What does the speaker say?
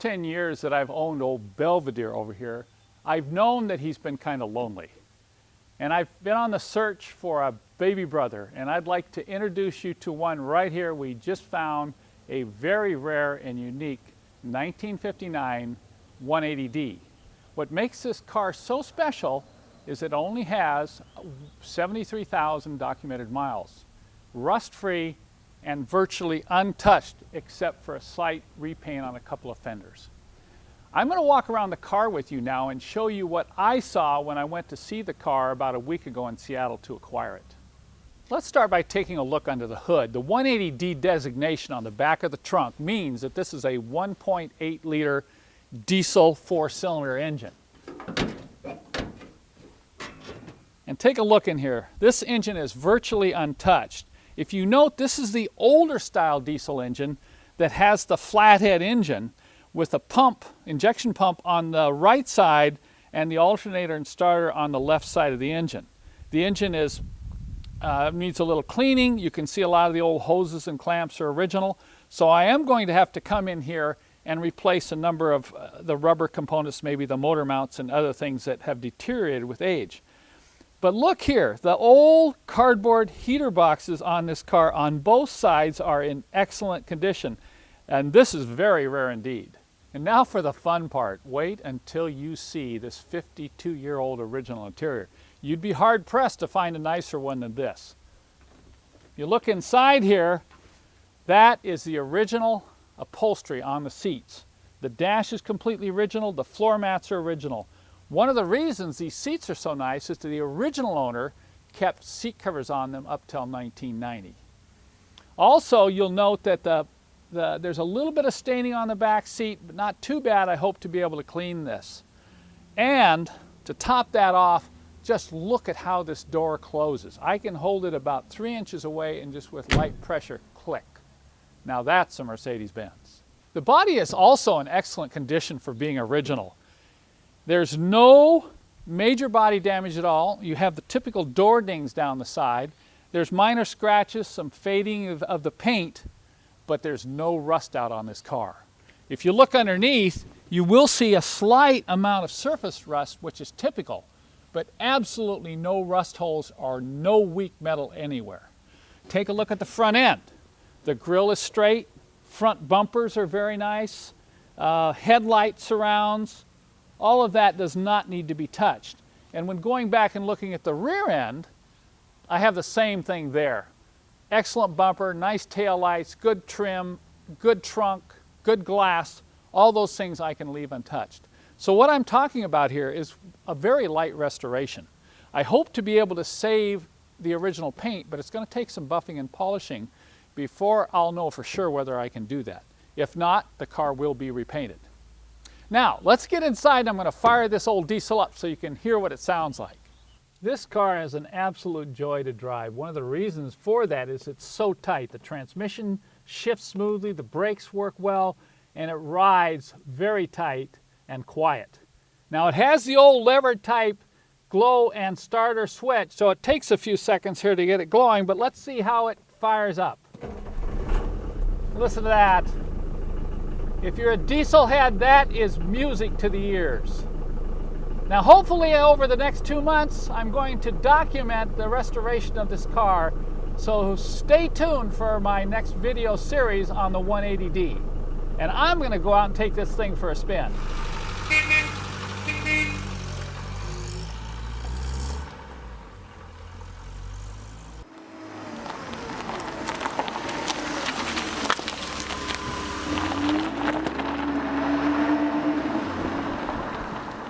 10 years that I've owned old Belvedere over here, I've known that he's been kind of lonely. And I've been on the search for a baby brother, and I'd like to introduce you to one right here. We just found a very rare and unique 1959 180D. What makes this car so special is it only has 73,000 documented miles, rust-free and virtually untouched except for a slight repaint on a couple of fenders. I'm going to walk around the car with you now and show you what I saw when I went to see the car about a week ago in Seattle to acquire it. Let's start by taking a look under the hood. The 180D designation on the back of the trunk means that this is a 1.8 liter diesel 4-cylinder engine. And take a look in here. This engine is virtually untouched. If you note, this is the older style diesel engine that has the flathead engine with a pump, injection pump on the right side and the alternator and starter on the left side of the engine. The engine needs a little cleaning. You can see a lot of the old hoses and clamps are original. So I am going to have to come in here and replace a number of the rubber components, maybe the motor mounts and other things that have deteriorated with age. But look here, the old cardboard heater boxes on this car on both sides are in excellent condition. And this is very rare indeed. And now for the fun part. Wait until you see this 52-year-old original interior. You'd be hard-pressed to find a nicer one than this. You look inside here, that is the original upholstery on the seats. The dash is completely original, the floor mats are original. One of the reasons these seats are so nice is that the original owner kept seat covers on them up till 1990. Also, you'll note that there's a little bit of staining on the back seat, but not too bad. I hope to be able to clean this. And to top that off, just look at how this door closes. I can hold it about 3 inches away and just with light pressure, click. Now that's a Mercedes-Benz. The body is also in excellent condition for being original. There's no major body damage at all. You have the typical door dings down the side. There's minor scratches, some fading of the paint, but there's no rust out on this car. If you look underneath, you will see a slight amount of surface rust, which is typical, but absolutely no rust holes or no weak metal anywhere. Take a look at the front end. The grille is straight, front bumpers are very nice, headlight surrounds, all of that does not need to be touched. And when going back and looking at the rear end, I have the same thing there. Excellent bumper, nice tail lights, good trim, good trunk, good glass, all those things I can leave untouched. So what I'm talking about here is a very light restoration. I hope to be able to save the original paint, but it's going to take some buffing and polishing before I'll know for sure whether I can do that. If not, the car will be repainted. Now, let's get inside. I'm going to fire this old diesel up so you can hear what it sounds like. This car is an absolute joy to drive. One of the reasons for that is it's so tight. The transmission shifts smoothly, the brakes work well, and it rides very tight and quiet. Now, it has the old lever type glow and starter switch, so it takes a few seconds here to get it glowing, but let's see how it fires up. Listen to that. If you're a diesel head, that is music to the ears. Now, hopefully over the next 2 months, I'm going to document the restoration of this car, so stay tuned for my next video series on the 180D. And I'm going to go out and take this thing for a spin.